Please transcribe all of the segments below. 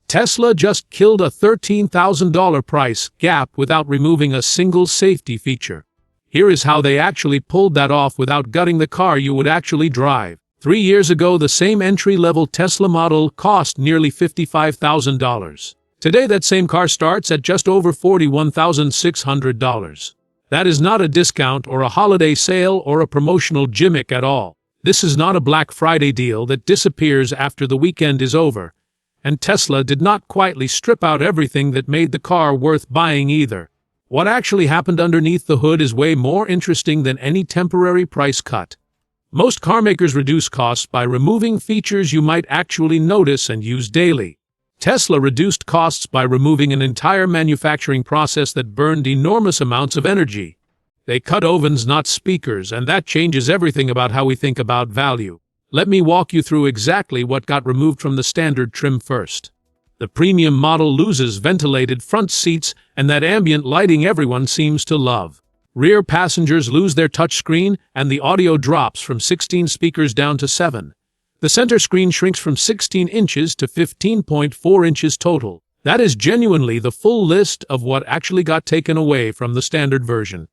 Tesla just killed a $13,000 price gap without removing a single safety feature. Here is how they actually pulled that off without gutting the car you would actually drive. 3 years ago, the same entry-level Tesla model cost nearly $55,000. Today, that same car starts at just over $41,600. That is not a discount or a holiday sale or a promotional gimmick at all. This is not a Black Friday deal that disappears after the weekend is over. And Tesla did not quietly strip out everything that made the car worth buying either. What actually happened underneath the hood is way more interesting than any temporary price cut. Most carmakers reduce costs by removing features you might actually notice and use daily. Tesla reduced costs by removing an entire manufacturing process that burned enormous amounts of energy. They cut ovens, not speakers, and that changes everything about how we think about value. Let me walk you through exactly what got removed from the standard trim first. The premium model loses ventilated front seats and that ambient lighting everyone seems to love. Rear passengers lose their touchscreen and the audio drops from 16 speakers down to 7. The center screen shrinks from 16 inches to 15.4 inches total. That is genuinely the full list of what actually got taken away from the standard version.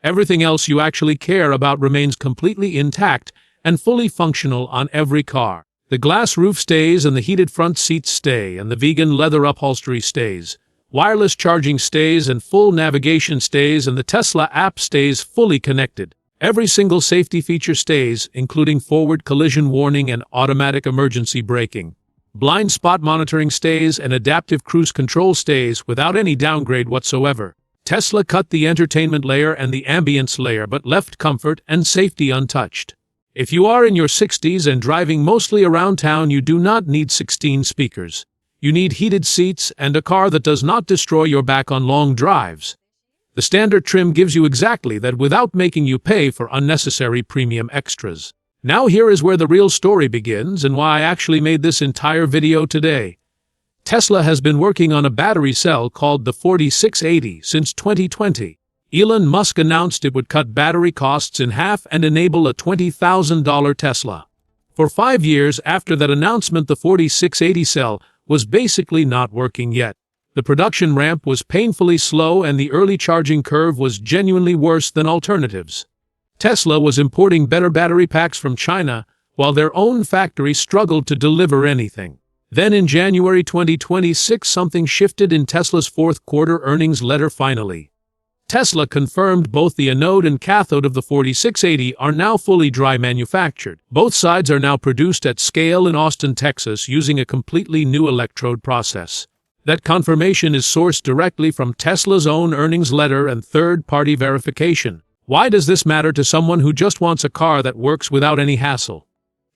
Everything else you actually care about remains completely intact and fully functional on every car. The glass roof stays and the heated front seats stay and the vegan leather upholstery stays. Wireless charging stays and full navigation stays and the Tesla app stays fully connected. Every single safety feature stays, including forward collision warning and automatic emergency braking. Blind spot monitoring stays and adaptive cruise control stays without any downgrade whatsoever. Tesla cut the entertainment layer and the ambience layer but left comfort and safety untouched. If you are in your 60s and driving mostly around town, you do not need 16 speakers. You need heated seats and a car that does not destroy your back on long drives. The standard trim gives you exactly that without making you pay for unnecessary premium extras. Now here is where the real story begins and why I actually made this entire video today. Tesla has been working on a battery cell called the 4680 since 2020. Elon Musk announced it would cut battery costs in half and enable a $20,000 Tesla. For 5 years after that announcement, the 4680 cell was basically not working yet. The production ramp was painfully slow and the early charging curve was genuinely worse than alternatives. Tesla was importing better battery packs from China, while their own factory struggled to deliver anything. Then in January 2026, something shifted in Tesla's fourth quarter earnings letter finally. Tesla confirmed both the anode and cathode of the 4680 are now fully dry manufactured. Both sides are now produced at scale in Austin, Texas, using a completely new electrode process. That confirmation is sourced directly from Tesla's own earnings letter and third-party verification. Why does this matter to someone who just wants a car that works without any hassle?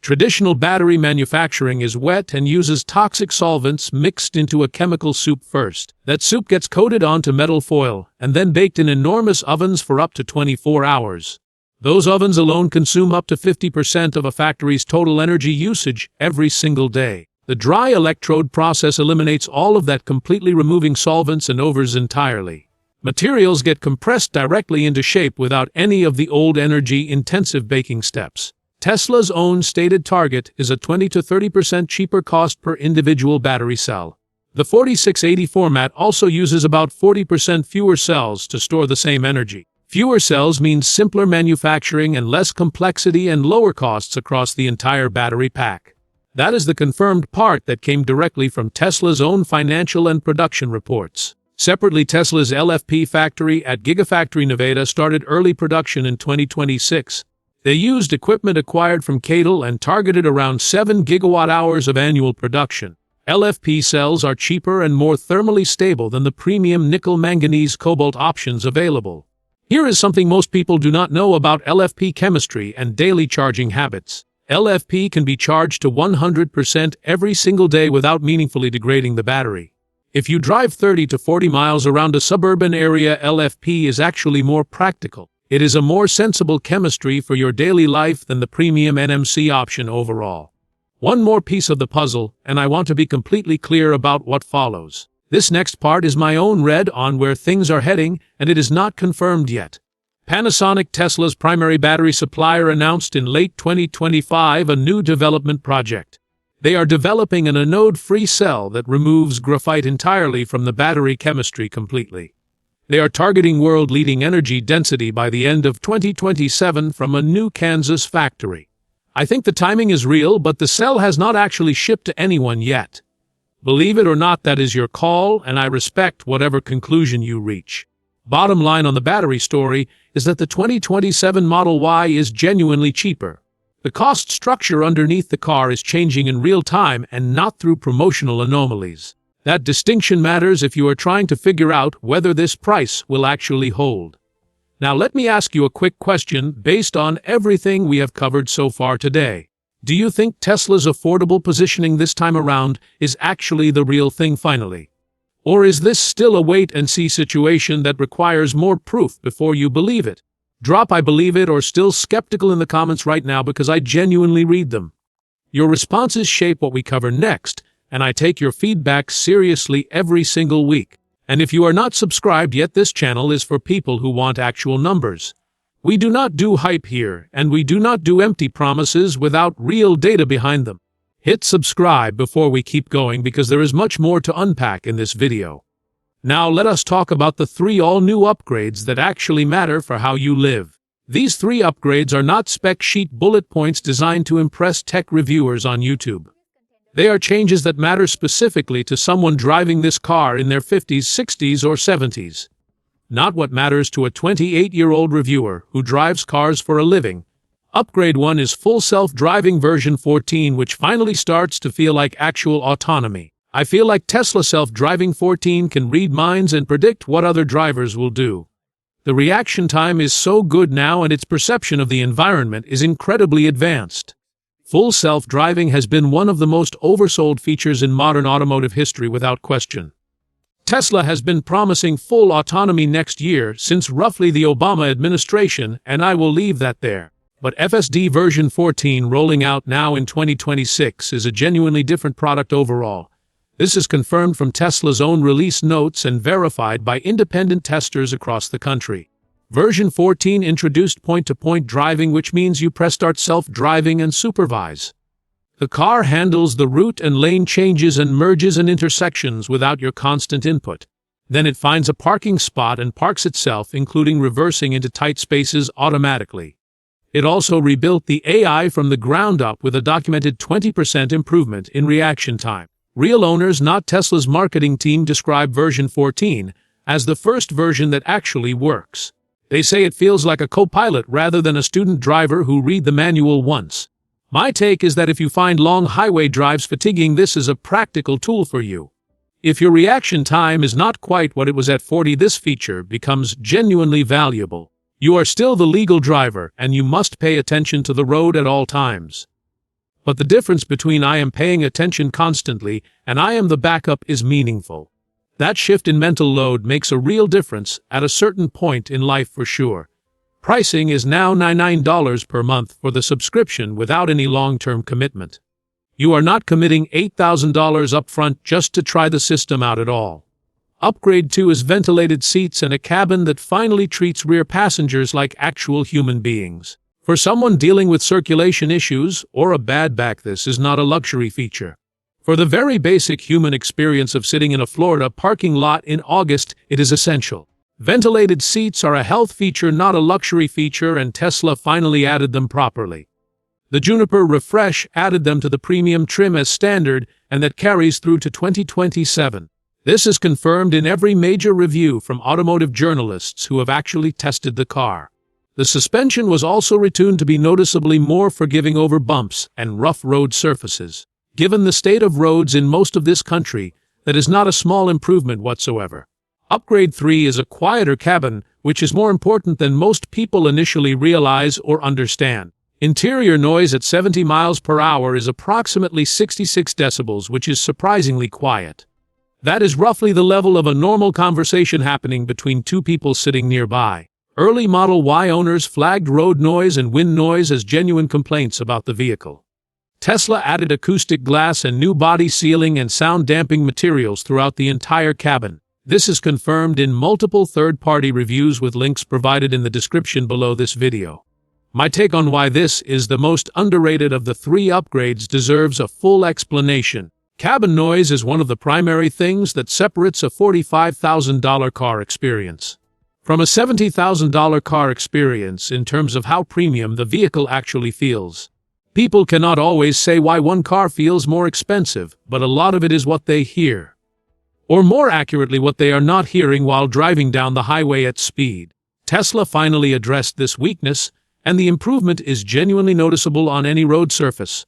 Traditional battery manufacturing is wet and uses toxic solvents mixed into a chemical soup first. That soup gets coated onto metal foil and then baked in enormous ovens for up to 24 hours. Those ovens alone consume up to 50% of a factory's total energy usage every single day. The dry electrode process eliminates all of that, completely removing solvents and overs entirely. Materials get compressed directly into shape without any of the old energy-intensive baking steps. Tesla's own stated target is a 20 to 30% cheaper cost per individual battery cell. The 4680 format also uses about 40% fewer cells to store the same energy. Fewer cells means simpler manufacturing and less complexity and lower costs across the entire battery pack. That is the confirmed part that came directly from Tesla's own financial and production reports. Separately, Tesla's LFP factory at Gigafactory Nevada started early production in 2026. They used equipment acquired from Cadle and targeted around 7 gigawatt-hours of annual production. LFP cells are cheaper and more thermally stable than the premium nickel-manganese-cobalt options available. Here is something most people do not know about LFP chemistry and daily charging habits. LFP can be charged to 100% every single day without meaningfully degrading the battery. If you drive 30 to 40 miles around a suburban area, LFP is actually more practical. It is a more sensible chemistry for your daily life than the premium NMC option overall. One more piece of the puzzle, and I want to be completely clear about what follows. This next part is my own read on where things are heading, and it is not confirmed yet. Panasonic, Tesla's primary battery supplier, announced in late 2025 a new development project. They are developing an anode-free cell that removes graphite entirely from the battery chemistry completely. They are targeting world-leading energy density by the end of 2027 from a new Kansas factory. I think the timing is real, but the cell has not actually shipped to anyone yet. Believe it or not, that is your call, and I respect whatever conclusion you reach. Bottom line on the battery story is that the 2027 Model Y is genuinely cheaper. The cost structure underneath the car is changing in real time and not through promotional anomalies. That distinction matters if you are trying to figure out whether this price will actually hold. Now let me ask you a quick question based on everything we have covered so far today. Do you think Tesla's affordable positioning this time around is actually the real thing finally? Or is this still a wait-and-see situation that requires more proof before you believe it? Drop "I believe it" or "still skeptical" in the comments right now, because I genuinely read them. Your responses shape what we cover next, and I take your feedback seriously every single week. And if you are not subscribed yet, this channel is for people who want actual numbers. We do not do hype here, and we do not do empty promises without real data behind them. Hit subscribe before we keep going, because there is much more to unpack in this video. Now let us talk about the 3 all-new upgrades that actually matter for how you live. These 3 upgrades are not spec sheet bullet points designed to impress tech reviewers on YouTube. They are changes that matter specifically to someone driving this car in their 50s, 60s, or 70s. Not what matters to a 28-year-old reviewer who drives cars for a living. Upgrade 1 is full self-driving version 14, which finally starts to feel like actual autonomy. I feel like Tesla self-driving 14 can read minds and predict what other drivers will do. The reaction time is so good now, and its perception of the environment is incredibly advanced. Full self-driving has been one of the most oversold features in modern automotive history without question. Tesla has been promising full autonomy next year since roughly the Obama administration, and I will leave that there. But FSD version 14 rolling out now in 2026 is a genuinely different product overall. This is confirmed from Tesla's own release notes and verified by independent testers across the country. Version 14 introduced point-to-point driving, which means you press start self-driving and supervise. The car handles the route and lane changes and merges in intersections without your constant input. Then it finds a parking spot and parks itself, including reversing into tight spaces automatically. It also rebuilt the AI from the ground up with a documented 20% improvement in reaction time. Real owners, not Tesla's marketing team, describe version 14 as the first version that actually works. They say it feels like a co-pilot rather than a student driver who read the manual once. My take is that if you find long highway drives fatiguing, this is a practical tool for you. If your reaction time is not quite what it was at 40, this feature becomes genuinely valuable. You are still the legal driver, and you must pay attention to the road at all times. But the difference between "I am paying attention constantly" and "I am the backup" is meaningful. That shift in mental load makes a real difference at a certain point in life for sure. Pricing is now $99 per month for the subscription without any long-term commitment. You are not committing $8,000 upfront just to try the system out at all. Upgrade 2 is ventilated seats and a cabin that finally treats rear passengers like actual human beings. For someone dealing with circulation issues or a bad back, this is not a luxury feature. For the very basic human experience of sitting in a Florida parking lot in August, it is essential. Ventilated seats are a health feature, not a luxury feature, and Tesla finally added them properly. The Juniper refresh added them to the premium trim as standard, and that carries through to 2027. This is confirmed in every major review from automotive journalists who have actually tested the car. The suspension was also retuned to be noticeably more forgiving over bumps and rough road surfaces. Given the state of roads in most of this country, that is not a small improvement whatsoever. Upgrade 3 is a quieter cabin, which is more important than most people initially realize or understand. Interior noise at 70 miles per hour is approximately 66 decibels, which is surprisingly quiet. That is roughly the level of a normal conversation happening between 2 people sitting nearby. Early Model Y owners flagged road noise and wind noise as genuine complaints about the vehicle. Tesla added acoustic glass and new body sealing and sound-damping materials throughout the entire cabin. This is confirmed in multiple third-party reviews with links provided in the description below this video. My take on why this is the most underrated of the three upgrades deserves a full explanation. Cabin noise is one of the primary things that separates a $45,000 car experience from a $70,000 car experience in terms of how premium the vehicle actually feels. People cannot always say why one car feels more expensive, but a lot of it is what they hear. Or more accurately, what they are not hearing while driving down the highway at speed. Tesla finally addressed this weakness, and the improvement is genuinely noticeable on any road surface.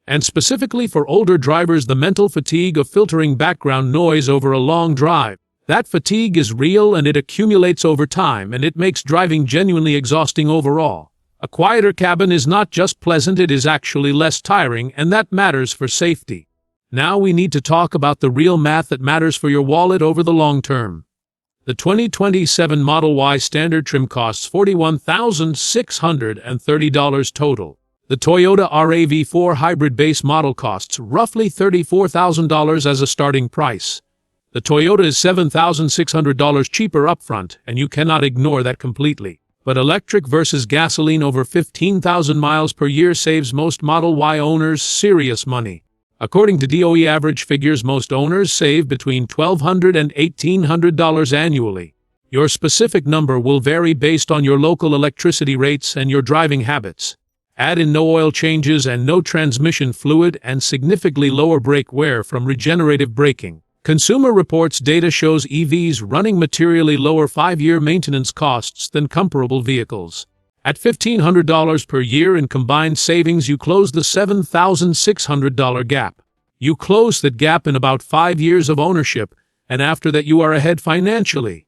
And specifically for older drivers, the mental fatigue of filtering background noise over a long drive. That fatigue is real and it accumulates over time, and it makes driving genuinely exhausting overall. A quieter cabin is not just pleasant, it is actually less tiring, and that matters for safety. Now we need to talk about the real math that matters for your wallet over the long term. The 2027 Model Y standard trim costs $41,630 total. The Toyota RAV4 hybrid base model costs roughly $34,000 as a starting price. The Toyota is $7,600 cheaper upfront, and you cannot ignore that completely. But electric versus gasoline over 15,000 miles per year saves most Model Y owners serious money. According to DOE average figures, most owners save between $1,200 and $1,800 annually. Your specific number will vary based on your local electricity rates and your driving habits. Add in no oil changes and no transmission fluid and significantly lower brake wear from regenerative braking. Consumer Reports data shows EVs running materially lower 5-year maintenance costs than comparable vehicles. At $1,500 per year in combined savings, you close the $7,600 gap. You close that gap in about 5 years of ownership, and after that you are ahead financially.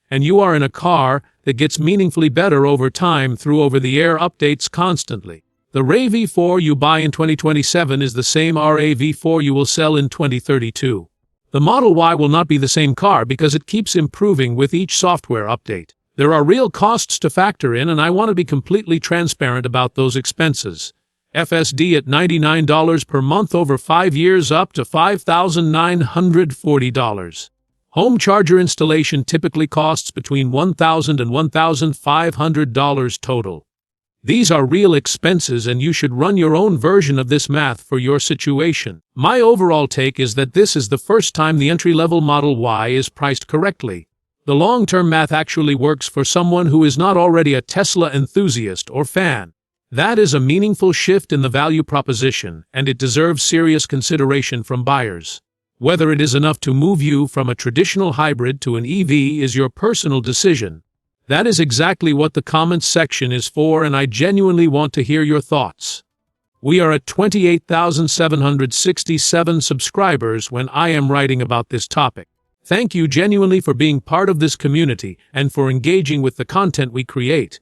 And you are in a car that gets meaningfully better over time through over-the-air updates constantly. The RAV4 you buy in 2027 is the same RAV4 you will sell in 2032. The Model Y will not be the same car because it keeps improving with each software update. There are real costs to factor in, and I want to be completely transparent about those expenses. FSD at $99 per month over 5 years, up to $5,940. Home charger installation typically costs between $1,000 and $1,500 total. These are real expenses, and you should run your own version of this math for your situation. My overall take is that this is the first time the entry-level Model Y is priced correctly. The long-term math actually works for someone who is not already a Tesla enthusiast or fan. That is a meaningful shift in the value proposition, and it deserves serious consideration from buyers. Whether it is enough to move you from a traditional hybrid to an EV is your personal decision. That is exactly what the comments section is for, and I genuinely want to hear your thoughts. We are at 28,767 subscribers when I am writing about this topic. Thank you genuinely for being part of this community and for engaging with the content we create.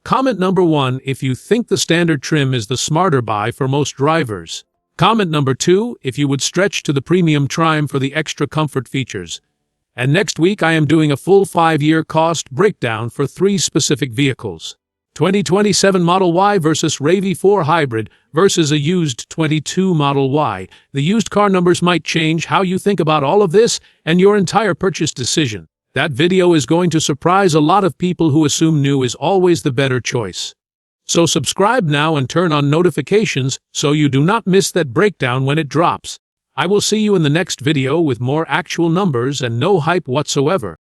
Comment number 1 if you think the standard trim is the smarter buy for most drivers. Comment number 2 if you would stretch to the premium trim for the extra comfort features. And next week I am doing a full 5-year cost breakdown for 3 specific vehicles. 2027 Model Y versus RAV4 hybrid versus a used 22 Model Y. The used car numbers might change how you think about all of this and your entire purchase decision. That video is going to surprise a lot of people who assume new is always the better choice. So subscribe now and turn on notifications so you do not miss that breakdown when it drops. I will see you in the next video with more actual numbers and no hype whatsoever.